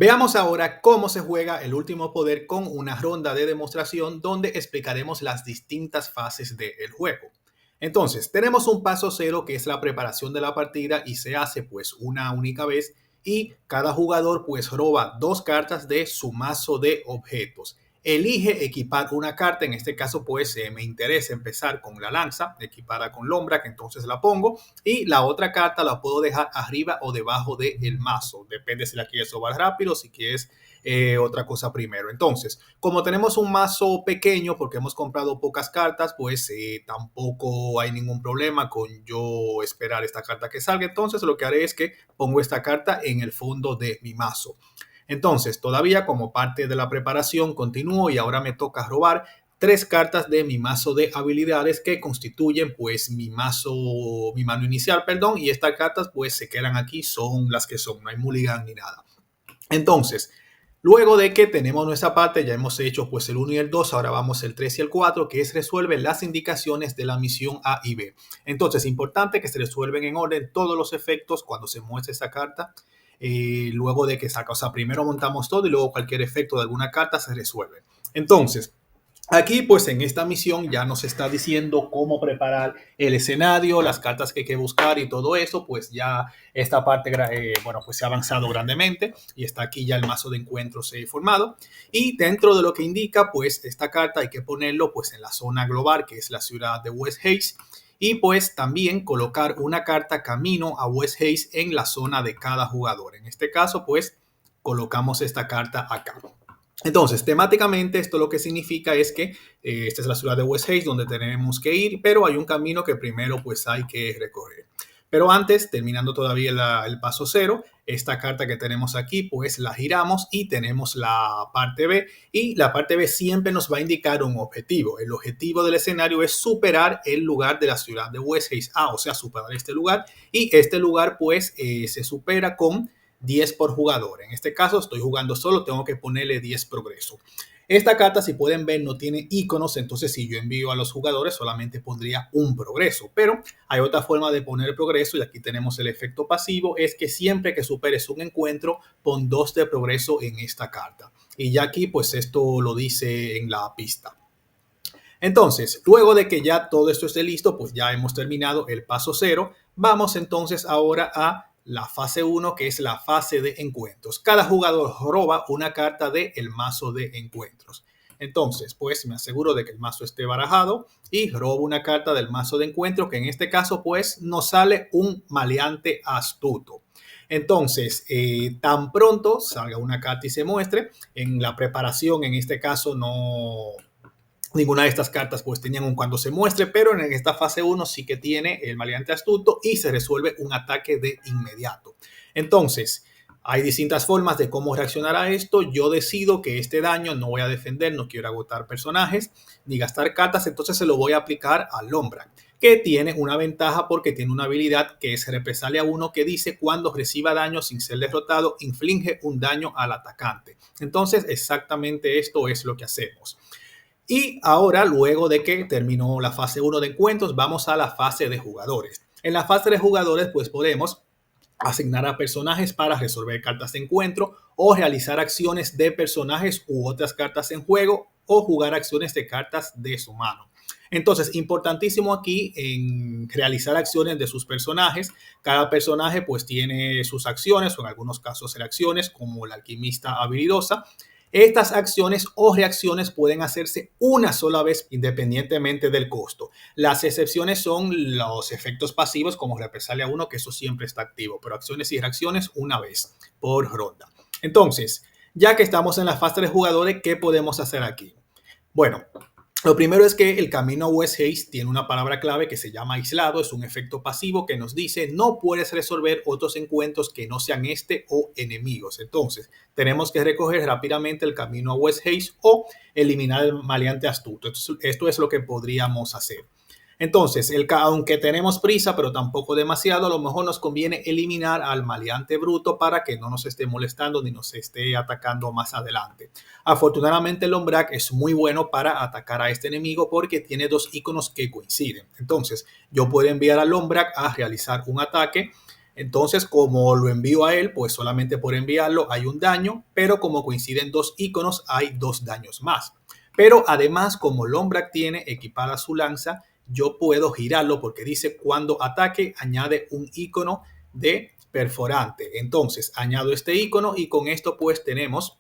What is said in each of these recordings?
Veamos ahora cómo se juega el último poder con una ronda de demostración donde explicaremos las distintas fases del juego. Entonces, tenemos un paso cero que es la preparación de la partida y se hace pues una única vez y cada jugador pues roba dos cartas de su mazo de objetos. Elige equipar una carta, en este caso pues me interesa empezar con la lanza, equipada con Lombra, que entonces la pongo, y la otra carta la puedo dejar arriba o debajo del mazo, depende si la quieres robar rápido, si quieres otra cosa primero. Entonces, como tenemos un mazo pequeño porque hemos comprado pocas cartas, pues tampoco hay ningún problema con yo esperar esta carta que salga. Entonces, lo que haré es que pongo esta carta en el fondo de mi mazo. Entonces, todavía como parte de la preparación, continúo y ahora me toca robar tres cartas de mi mazo de habilidades que constituyen pues mi mano inicial, perdón, y estas cartas pues se quedan aquí, son las que son, no hay mulligan ni nada. Entonces, luego de que tenemos nuestra parte, ya hemos hecho pues el 1 y el 2, ahora vamos el 3 y el 4, que es resuelve las indicaciones de la misión A y B. Entonces, importante que se resuelven en orden todos los efectos cuando se muestre esa carta. Luego de que saca, o sea, primero montamos todo y luego cualquier efecto de alguna carta se resuelve. Entonces, aquí, pues en esta misión ya nos está diciendo cómo preparar el escenario, las cartas que hay que buscar y todo eso, pues ya esta parte, bueno, pues se ha avanzado grandemente y está aquí ya el mazo de encuentros formado. Y dentro de lo que indica, pues esta carta hay que ponerlo pues en la zona global, que es la ciudad de West Haze, y pues también colocar una carta camino a West Haze en la zona de cada jugador. En este caso, pues colocamos esta carta acá. Entonces, temáticamente, esto lo que significa es que esta es la ciudad de West Haze donde tenemos que ir, pero hay un camino que primero pues hay que recorrer. Pero antes, terminando todavía el paso cero, esta carta que tenemos aquí, pues la giramos y tenemos la parte B. Y la parte B siempre nos va a indicar un objetivo. El objetivo del escenario es superar el lugar de la ciudad de West Haze. O sea, superar este lugar. Y este lugar, pues, se supera con 10 por jugador. En este caso estoy jugando solo, tengo que ponerle 10 progreso. Esta carta, si pueden ver, no tiene iconos, entonces si yo envío a los jugadores solamente pondría un progreso, pero hay otra forma de poner progreso y aquí tenemos el efecto pasivo, es que siempre que superes un encuentro, pon 2 de progreso en esta carta. Y ya aquí pues esto lo dice en la pista. Entonces, luego de que ya todo esto esté listo, pues ya hemos terminado el paso cero. Vamos entonces ahora a la fase 1, que es la fase de encuentros. Cada jugador roba una carta del mazo de encuentros. Entonces, pues me aseguro de que el mazo esté barajado y robo una carta del mazo de encuentro, que en este caso, pues nos sale un maleante astuto. Entonces, tan pronto salga una carta y se muestre, en la preparación, en este caso, ninguna de estas cartas pues tenían un cuando se muestre, pero en esta fase 1 sí que tiene el maleante astuto y se resuelve un ataque de inmediato. Entonces, hay distintas formas de cómo reaccionar a esto. Yo decido que este daño no voy a defender, no quiero agotar personajes ni gastar cartas, entonces se lo voy a aplicar a Lombra, que tiene una ventaja porque tiene una habilidad que es represalia 1 que dice cuando reciba daño sin ser derrotado, inflige un daño al atacante. Entonces, exactamente esto es lo que hacemos. Y ahora, luego de que terminó la fase 1 de encuentros, vamos a la fase de jugadores. En la fase de jugadores, pues podemos asignar a personajes para resolver cartas de encuentro o realizar acciones de personajes u otras cartas en juego o jugar acciones de cartas de su mano. Entonces, importantísimo aquí en realizar acciones de sus personajes. Cada personaje pues tiene sus acciones o en algunos casos reacciones como la alquimista habilidosa. Estas acciones o reacciones pueden hacerse una sola vez independientemente del costo. Las excepciones son los efectos pasivos como represalia 1, que eso siempre está activo, pero acciones y reacciones una vez por ronda. Entonces, ya que estamos en la fase de jugadores, ¿qué podemos hacer aquí? Bueno, lo primero es que el camino a West Haze tiene una palabra clave que se llama aislado, es un efecto pasivo que nos dice no puedes resolver otros encuentros que no sean este o enemigos. Entonces, tenemos que recoger rápidamente el camino a West Haze o eliminar el maleante astuto. Esto es lo que podríamos hacer. Entonces, aunque tenemos prisa, pero tampoco demasiado, a lo mejor nos conviene eliminar al maleante bruto para que no nos esté molestando ni nos esté atacando más adelante. Afortunadamente, el Lombrak es muy bueno para atacar a este enemigo porque tiene dos iconos que coinciden. Entonces, yo puedo enviar al Lombrak a realizar un ataque Entonces, como lo envío a él, pues solamente por enviarlo hay un daño, pero como coinciden dos iconos, hay dos daños más. Pero además, como Lombrak tiene equipada su lanza, yo puedo girarlo porque dice cuando ataque añade un icono de perforante. Entonces, añado este icono y con esto pues tenemos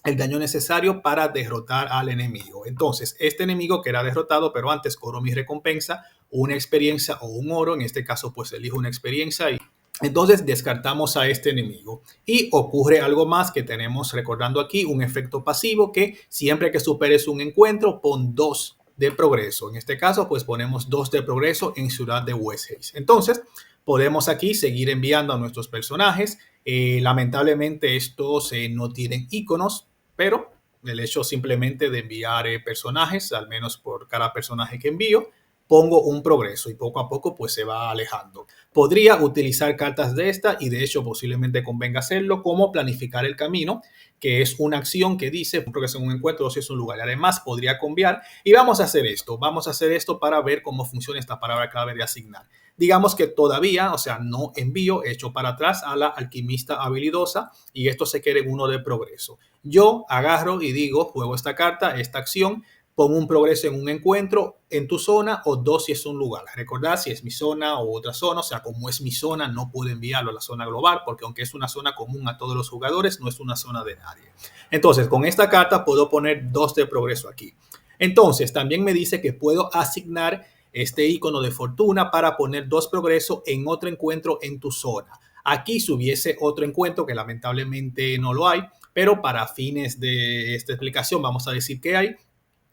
el daño necesario para derrotar al enemigo. Entonces, este enemigo que era derrotado, pero antes cobro mi recompensa, una experiencia o un oro. En este caso, pues elijo una experiencia y entonces descartamos a este enemigo y ocurre algo más que tenemos recordando aquí, un efecto pasivo que siempre que superes un encuentro pon 2 de progreso. En este caso pues ponemos 2 de progreso en Ciudad de Westheis. Entonces podemos aquí seguir enviando a nuestros personajes. Lamentablemente estos no tienen iconos, pero el hecho simplemente de enviar personajes, al menos por cada personaje que envío, pongo un progreso y poco a poco pues se va alejando. Podría utilizar cartas de esta y de hecho posiblemente convenga hacerlo como planificar el camino, que es una acción que dice progreso en un encuentro o si es un lugar. Además podría cambiar y vamos a hacer esto. Vamos a hacer esto para ver cómo funciona esta palabra clave de asignar. Digamos que todavía, o sea, no envío, echo para atrás a la alquimista habilidosa y esto se queda en uno de progreso. Yo agarro y digo, juego esta carta, esta acción, pon un progreso en un encuentro en tu zona o 2 si es un lugar. Recordad si es mi zona o otra zona, o sea, como es mi zona, no puedo enviarlo a la zona global porque aunque es una zona común a todos los jugadores, no es una zona de nadie. Entonces, con esta carta puedo poner 2 de progreso aquí. Entonces, también me dice que puedo asignar este icono de fortuna para poner 2 progreso en otro encuentro en tu zona. Aquí si hubiese otro encuentro, que lamentablemente no lo hay, pero para fines de esta explicación vamos a decir que hay.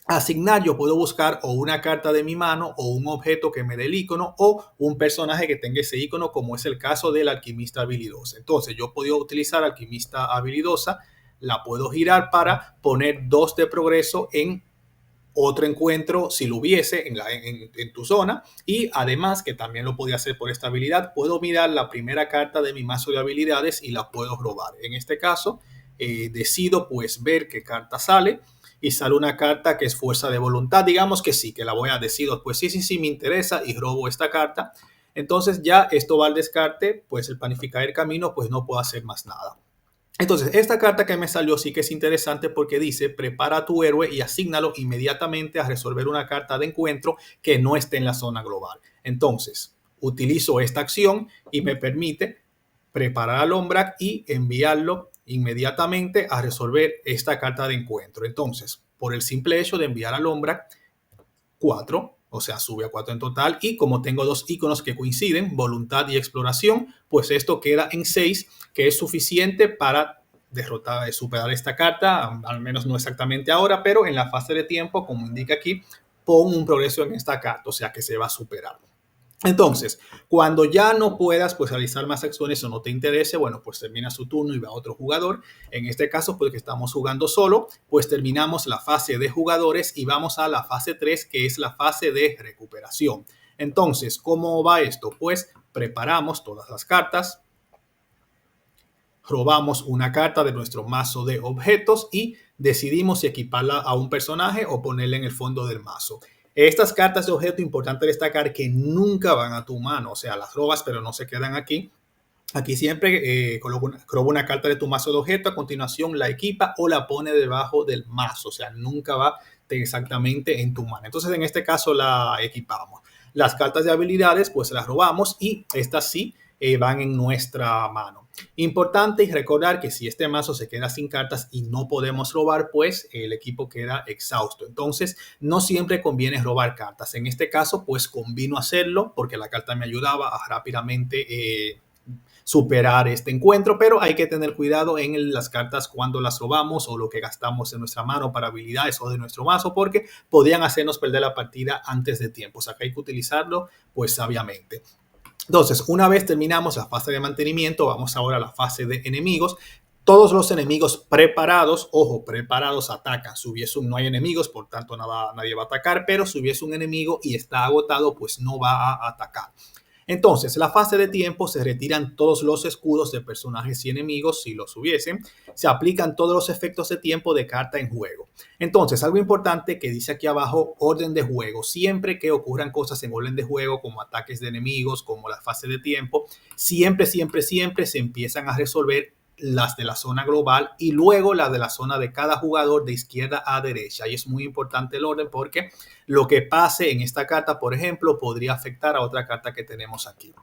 Asignar, yo puedo buscar o una carta de mi mano o un objeto que me dé el icono o un personaje que tenga ese icono, como es el caso del alquimista habilidosa. Entonces, yo puedo utilizar alquimista habilidosa, la puedo girar para poner 2 de progreso en otro encuentro si lo hubiese en tu zona y además que también lo podía hacer por esta habilidad, puedo mirar la primera carta de mi mazo de habilidades y la puedo robar. En este caso decido pues ver qué carta sale y sale una carta que es fuerza de voluntad, digamos que sí, que la voy a decidir, pues sí me interesa y robo esta carta. Entonces ya esto va al descarte, pues el planificar el camino pues no puedo hacer más nada. Entonces, esta carta que me salió sí que es interesante porque dice, prepara a tu héroe y asígnalo inmediatamente a resolver una carta de encuentro que no esté en la zona global. Entonces, utilizo esta acción y me permite preparar al Lombrak y enviarlo inmediatamente a resolver esta carta de encuentro. Entonces, por el simple hecho de enviar al Lombrak 4, o sea, sube a 4 en total. Y como tengo dos iconos que coinciden, voluntad y exploración, pues esto queda en 6, que es suficiente para derrotar, superar esta carta, al menos no exactamente ahora, pero en la fase de tiempo, como indica aquí, pon un progreso en esta carta, o sea que se va a superar. Entonces, cuando ya no puedas pues realizar más acciones o no te interese, bueno, pues termina su turno y va a otro jugador. En este caso, porque estamos jugando solo, pues terminamos la fase de jugadores y vamos a la fase 3, que es la fase de recuperación. Entonces, ¿cómo va esto? Pues preparamos todas las cartas, robamos una carta de nuestro mazo de objetos y decidimos si equiparla a un personaje o ponerla en el fondo del mazo. Estas cartas de objeto, importante destacar que nunca van a tu mano, o sea, las robas pero no se quedan aquí. Aquí siempre roba una carta de tu mazo de objeto, a continuación la equipa o la pone debajo del mazo, o sea, nunca va exactamente en tu mano. Entonces, en este caso la equipamos. Las cartas de habilidades, pues las robamos y estas sí van en nuestra mano. Importante y recordar que si este mazo se queda sin cartas y no podemos robar, pues el equipo queda exhausto. Entonces, no siempre conviene robar cartas. En este caso, pues convino hacerlo porque la carta me ayudaba a rápidamente superar este encuentro, pero hay que tener cuidado en las cartas cuando las robamos o lo que gastamos en nuestra mano para habilidades o de nuestro mazo, porque podrían hacernos perder la partida antes de tiempo. O sea que hay que utilizarlo pues sabiamente. Entonces, una vez terminamos la fase de mantenimiento, vamos ahora a la fase de enemigos. Todos los enemigos preparados, ojo, preparados atacan. Si hubiese no hay enemigos, por tanto nadie va a atacar, pero si hubiese un enemigo y está agotado, pues no va a atacar. Entonces, la fase de tiempo se retiran todos los escudos de personajes y enemigos si los hubiesen, se aplican todos los efectos de tiempo de carta en juego. Entonces, algo importante que dice aquí abajo, orden de juego. Siempre que ocurran cosas en orden de juego, como ataques de enemigos, como la fase de tiempo, siempre se empiezan a resolver las de la zona global y luego las de la zona de cada jugador de izquierda a derecha. Y es muy importante el orden porque lo que pase en esta carta, por ejemplo, podría afectar a otra carta que tenemos aquí.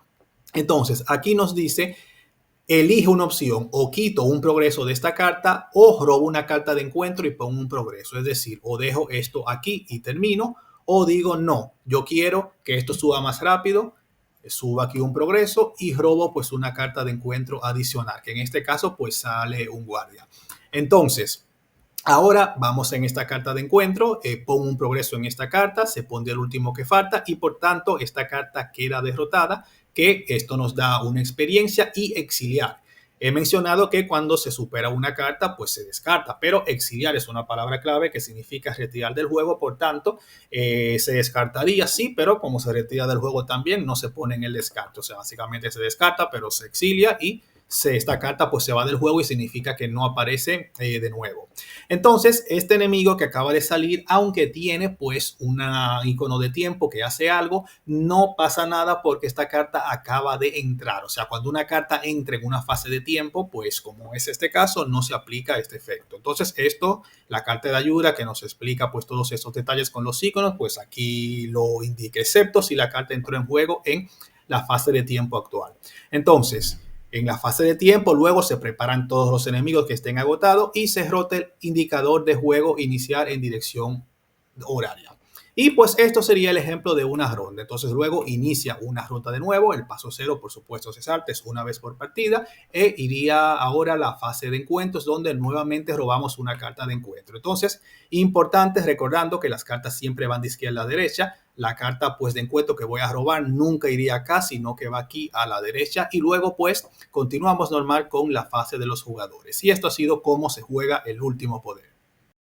Entonces, aquí nos dice, elige una opción, o quito un progreso de esta carta o robo una carta de encuentro y pongo un progreso. Es decir, o dejo esto aquí y termino, o digo no, yo quiero que esto suba más rápido, suba aquí un progreso y robo pues una carta de encuentro adicional, que en este caso pues sale un guardia. Entonces, ahora vamos en esta carta de encuentro, pongo un progreso en esta carta, se pone el último que falta y por tanto esta carta queda derrotada, que esto nos da una experiencia y exiliar. He mencionado que cuando se supera una carta, pues se descarta, pero exiliar es una palabra clave que significa retirar del juego, por tanto, se descartaría, sí, pero como se retira del juego también, no se pone en el descarte, o sea, básicamente se descarta, pero se exilia y esta carta pues se va del juego y significa que no aparece de nuevo. Entonces, este enemigo que acaba de salir, aunque tiene pues un icono de tiempo que hace algo, no pasa nada porque esta carta acaba de entrar. O sea, cuando una carta entra en una fase de tiempo, pues como es este caso, no se aplica este efecto. Entonces, esto, la carta de ayuda que nos explica pues todos estos detalles con los iconos, pues aquí lo indica, excepto si la carta entró en juego en la fase de tiempo actual. Entonces, en la fase de tiempo, luego se preparan todos los enemigos que estén agotados y se rota el indicador de juego inicial en dirección horaria. Y pues esto sería el ejemplo de una ronda. Entonces luego inicia una ronda de nuevo. El paso cero, por supuesto, se salta, es una vez por partida. E iría ahora a la fase de encuentros donde nuevamente robamos una carta de encuentro. Entonces, importante recordando que las cartas siempre van de izquierda a derecha. La carta pues de encuentro que voy a robar nunca iría acá, sino que va aquí a la derecha. Y luego pues continuamos normal con la fase de los jugadores. Y esto ha sido cómo se juega el último poder.